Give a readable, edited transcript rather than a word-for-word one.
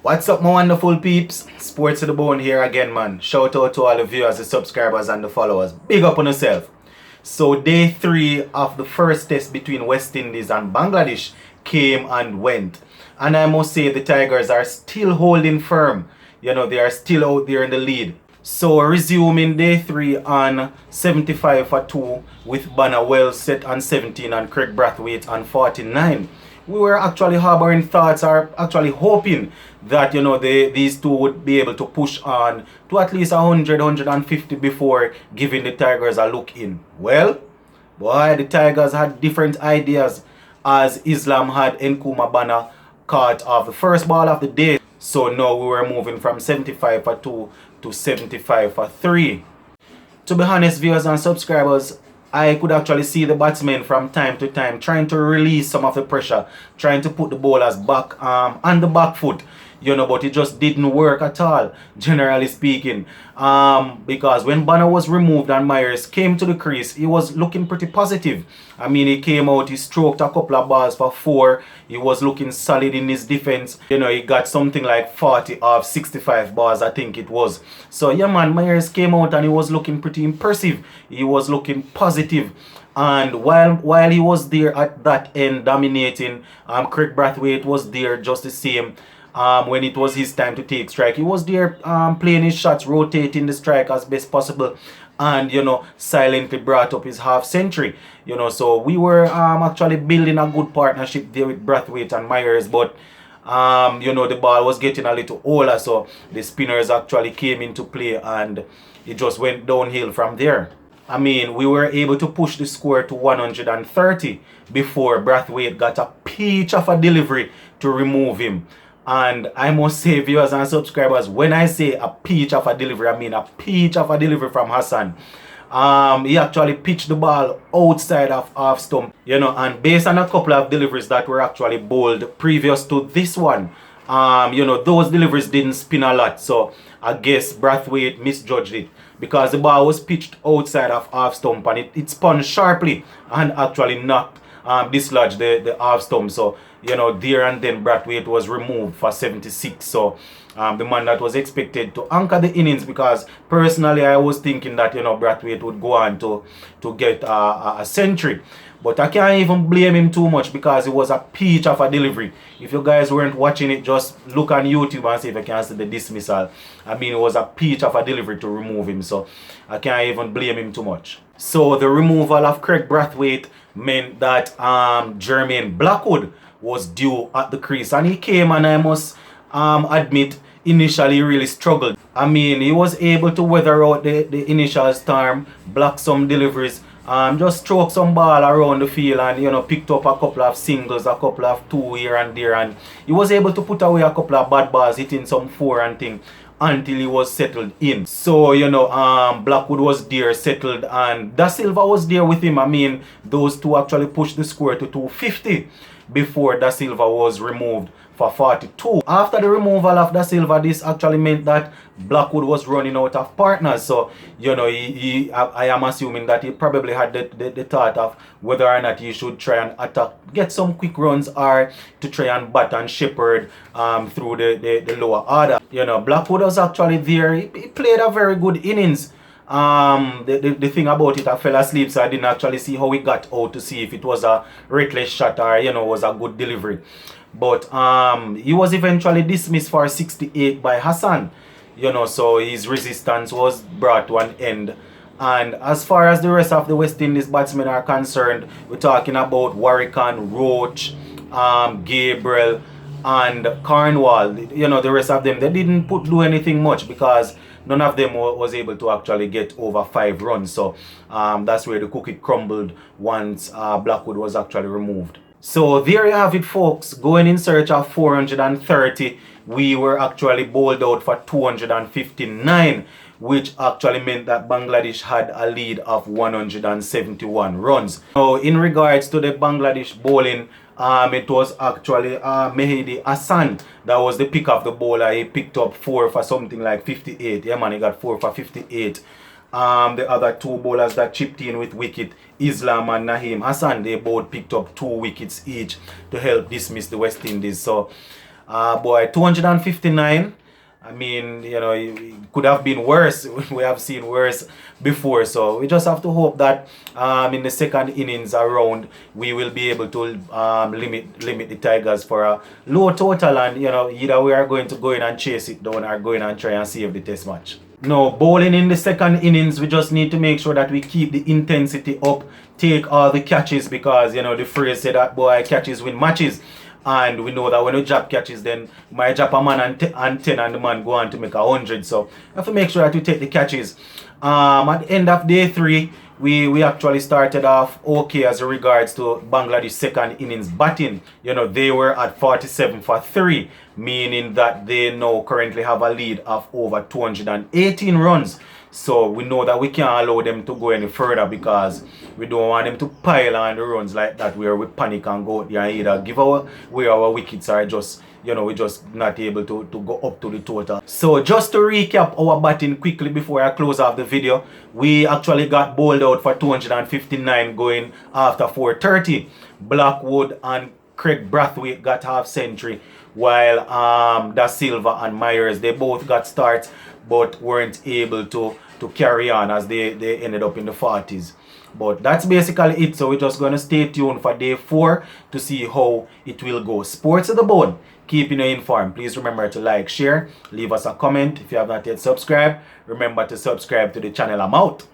What's up, my wonderful peeps? Sports to the bone here again, man. Shout out to all the viewers, the subscribers, and the followers. Big up on yourself. So, day 3 of the first test between West Indies and Bangladesh came and went. And I must say, the Tigers are still holding firm. You know, they are still out there in the lead. So, resuming day 3 on 75 for 2 with Banner well set on 17 and Craig Brathwaite on 49. We were actually harboring thoughts, or actually hoping that, you know, these two would be able to push on to at least 100, 150 before giving the Tigers a look in. Well, boy, the Tigers had different ideas, as Islam had Nkrumah Banner caught off the first ball of the day. So now we were moving from 75 for 2 to 75 for 3. To be honest, viewers and subscribers, I could actually see the batsmen from time to time trying to release some of the pressure, trying to put the bowlers back on the back foot, you know, but it just didn't work at all, generally speaking. Because when Banner was removed and Myers came to the crease, he was looking pretty positive. I mean, he came out, he stroked a couple of balls for 4. He was looking solid in his defense. You know, he got something like 40 of 65 balls, I think it was. So, yeah, man, Myers came out and he was looking pretty impressive. He was looking positive. And while he was there at that end dominating, Craig Brathwaite was there just the same. When it was his time to take strike, he was there playing his shots, rotating the strike as best possible, and, you know, silently brought up his half century. You know, so we were actually building a good partnership there with Brathwaite and Myers, but you know, the ball was getting a little older, so the spinners actually came into play and it just went downhill from there. I mean, we were able to push the score to 130 before Brathwaite got a peach of a delivery to remove him. And I must say, viewers and subscribers, when I say a peach of a delivery, I mean a peach of a delivery from Hassan. He actually pitched the ball outside of half stump, you know, and based on a couple of deliveries that were actually bowled previous to this one, you know, those deliveries didn't spin a lot. So I guess Brathwaite misjudged it, because the ball was pitched outside of half stump and it spun sharply and actually knocked dislodged the half stump. So, you know, there and then Brathwaite was removed for 76. So the man that was expected to anchor the innings, because personally I was thinking that, you know, Brathwaite would go on to get a century. But I can't even blame him too much, because it was a peach of a delivery. If you guys weren't watching it, just look on YouTube and see if you can see the dismissal. I mean, it was a peach of a delivery to remove him, so I can't even blame him too much. So the removal of Craig Brathwaite meant that Jermaine Blackwood was due at the crease, and he came, and I must admit, initially really struggled. I mean, he was able to weather out the initial storm, block some deliveries, just stroke some ball around the field, and, you know, picked up a couple of singles, a couple of 2 here and there, and he was able to put away a couple of bad balls, hitting some 4 and thing, until he was settled in. So, you know, Blackwood was there, settled, and Da Silva was there with him. I mean, those two actually pushed the score to 250 before Da Silva was removed for 42. After the removal of Da Silva, this actually meant that Blackwood was running out of partners. So, you know, I am assuming that he probably had the thought of whether or not he should try and attack, get some quick runs, or to try and bat and shepherd through the lower order. You know, Blackwood was actually there. He played a very good innings. The thing about it, I fell asleep, so I didn't actually see how he got out to see if it was a reckless shot or, you know, was a good delivery. But he was eventually dismissed for 68 by Hassan, you know, so his resistance was brought to an end. And as far as the rest of the West Indies batsmen are concerned, we're talking about Warrican, Roach, Gabriel, and Cornwall. You know, the rest of them, they didn't do anything much, because none of them was able to actually get over 5 runs. So that's where the cookie crumbled once Blackwood was actually removed. So there you have it, folks. Going in search of 430, we were actually bowled out for 259, which actually meant that Bangladesh had a lead of 171 runs. Now, in regards to the Bangladesh bowling, it was actually Mehdi Hassan that was the pick of the bowler. He picked up 4 for something like 58. Yeah, man, he got 4 for 58. The other 2 bowlers that chipped in with wicket, Islam and Naheem Hassan, they both picked up 2 wickets each to help dismiss the West Indies. So Boy, 259. I mean, you know, it could have been worse. We have seen worse before. So we just have to hope that in the second innings around, we will be able to limit the Tigers for a low total. And, you know, either we are going to go in and chase it down or go in and try and save the test match. No, bowling in the second innings, we just need to make sure that we keep the intensity up, take all the catches, because, you know, the phrase said that, boy, catches win matches. And we know that when you drop catches, then my drop a man and 10 and the man go on to make 100. So we have to make sure that we take the catches. At the end of day 3, we actually started off okay as regards to Bangladesh second innings batting. You know, they were at 47 for 3, meaning that they now currently have a lead of over 218 runs. So we know that we can't allow them to go any further, because we don't want them to pile on the runs like that, where we panic and go out there and either give away our wickets, or just, you know, we're just not able to go up to the total. So just to recap our batting quickly before I close off the video, we actually got bowled out for 259 going after 430. Blackwood and Craig Brathwaite got half century, while Da Silva and Myers, they both got starts but weren't able to carry on, as they ended up in the 40s. But that's basically it. So we're just going to stay tuned for day 4 to see how it will go. Sports of the Bone, keeping you informed. Please remember to like, share, leave us a comment. If you have not yet subscribed, remember to subscribe to the channel. I'm out.